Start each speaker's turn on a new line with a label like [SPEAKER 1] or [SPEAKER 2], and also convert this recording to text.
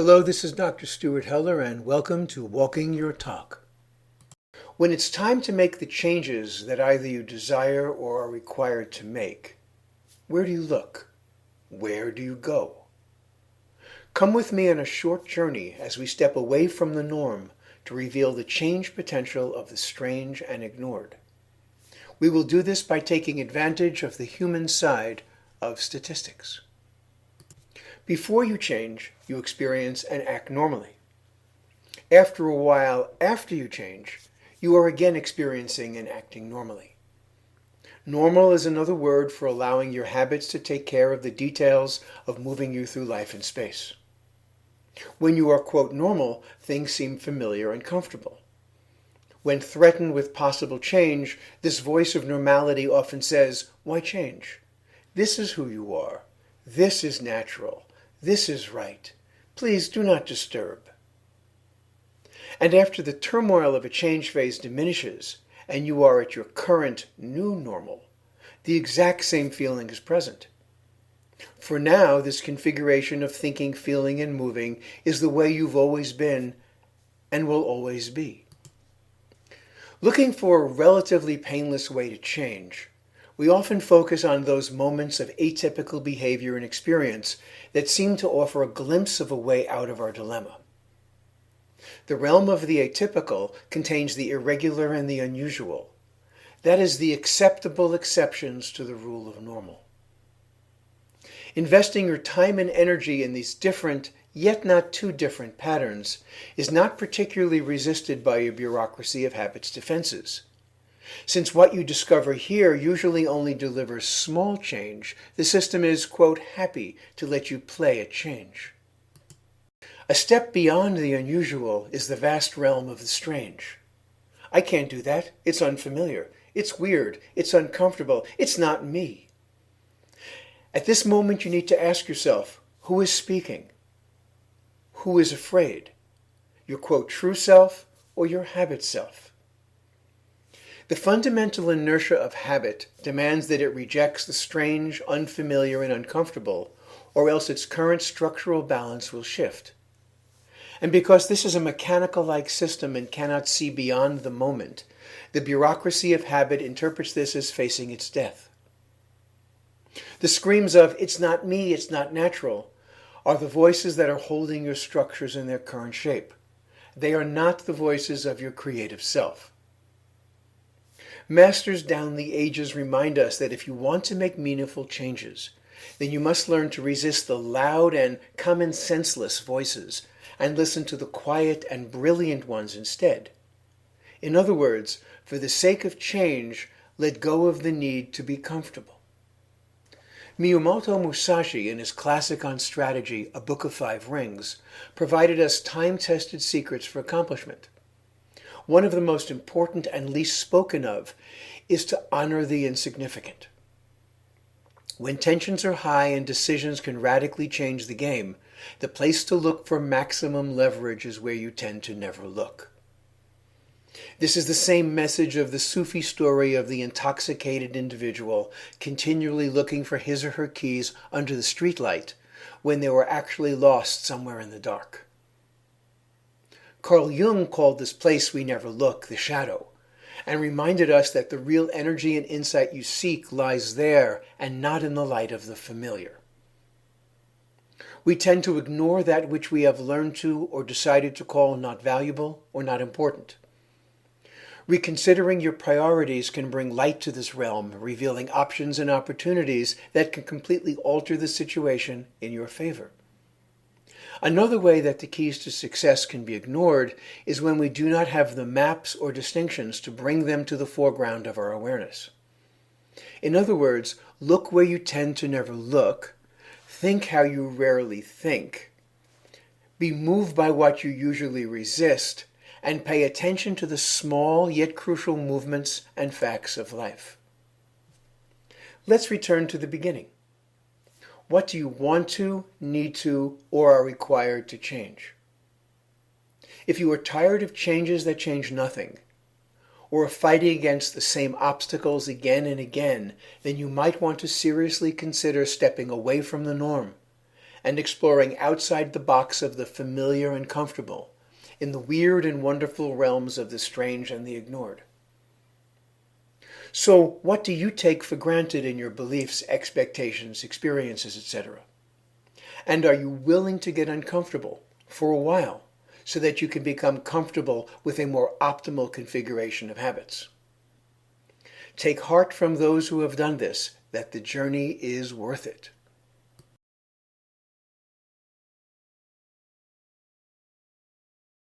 [SPEAKER 1] Hello, this is Dr. Stuart Heller, and welcome to Walking Your Talk. When it's time to make the changes that either you desire or are required to make, where do you look? Where do you go? Come with me on a short journey as we step away from the norm to reveal the change potential of the strange and ignored. We will do this by taking advantage of the human side of statistics. Before you change, you experience and act normally. After a while, after you change, you are again experiencing and acting normally. Normal is another word for allowing your habits to take care of the details of moving you through life and space. When you are, quote, normal, things seem familiar and comfortable. When threatened with possible change, this voice of normality often says, why change? This is who you are. This is natural. This is right. Please do not disturb. And after the turmoil of a change phase diminishes, and you are at your current new normal, the exact same feeling is present. For now, this configuration of thinking, feeling, and moving is the way you've always been and will always be. Looking for a relatively painless way to change, we often focus on those moments of atypical behavior and experience that seem to offer a glimpse of a way out of our dilemma. The realm of the atypical contains the irregular and the unusual. That is the acceptable exceptions to the rule of normal. Investing your time and energy in these different, yet not too different patterns is not particularly resisted by a bureaucracy of habits defenses. Since what you discover here usually only delivers small change, the system is, quote, happy to let you play at change. A step beyond the unusual is the vast realm of the strange. I can't do that. It's unfamiliar. It's weird. It's uncomfortable. It's not me. At this moment, you need to ask yourself, who is speaking? Who is afraid? Your, quote, true self or your habit self? The fundamental inertia of habit demands that it rejects the strange, unfamiliar, and uncomfortable, or else its current structural balance will shift. And because this is a mechanical-like system and cannot see beyond the moment, the bureaucracy of habit interprets this as facing its death. The screams of, it's not me, it's not natural, are the voices that are holding your structures in their current shape. They are not the voices of your creative self. Masters down the ages remind us that if you want to make meaningful changes, then you must learn to resist the loud and common senseless voices and listen to the quiet and brilliant ones instead. In other words, for the sake of change, let go of the need to be comfortable. Miyamoto Musashi, in his classic on strategy, A Book of Five Rings, provided us time-tested secrets for accomplishment. One of the most important and least spoken of is to honor the insignificant. When tensions are high and decisions can radically change the game, the place to look for maximum leverage is where you tend to never look. This is the same message of the Sufi story of the intoxicated individual continually looking for his or her keys under the streetlight when they were actually lost somewhere in the dark. Carl Jung called this place we never look the shadow, and reminded us that the real energy and insight you seek lies there and not in the light of the familiar. We tend to ignore that which we have learned to or decided to call not valuable or not important. Reconsidering your priorities can bring light to this realm, revealing options and opportunities that can completely alter the situation in your favor. Another way that the keys to success can be ignored is when we do not have the maps or distinctions to bring them to the foreground of our awareness. In other words, look where you tend to never look, think how you rarely think, be moved by what you usually resist, and pay attention to the small yet crucial movements and facts of life. Let's return to the beginning. What do you want to, need to, or are required to change? If you are tired of changes that change nothing, or of fighting against the same obstacles again and again, then you might want to seriously consider stepping away from the norm and exploring outside the box of the familiar and comfortable, in the weird and wonderful realms of the strange and the ignored. So, what do you take for granted in your beliefs, expectations, experiences, etc.? And are you willing to get uncomfortable for a while so that you can become comfortable with a more optimal configuration of habits? Take heart from those who have done this that the journey is worth it.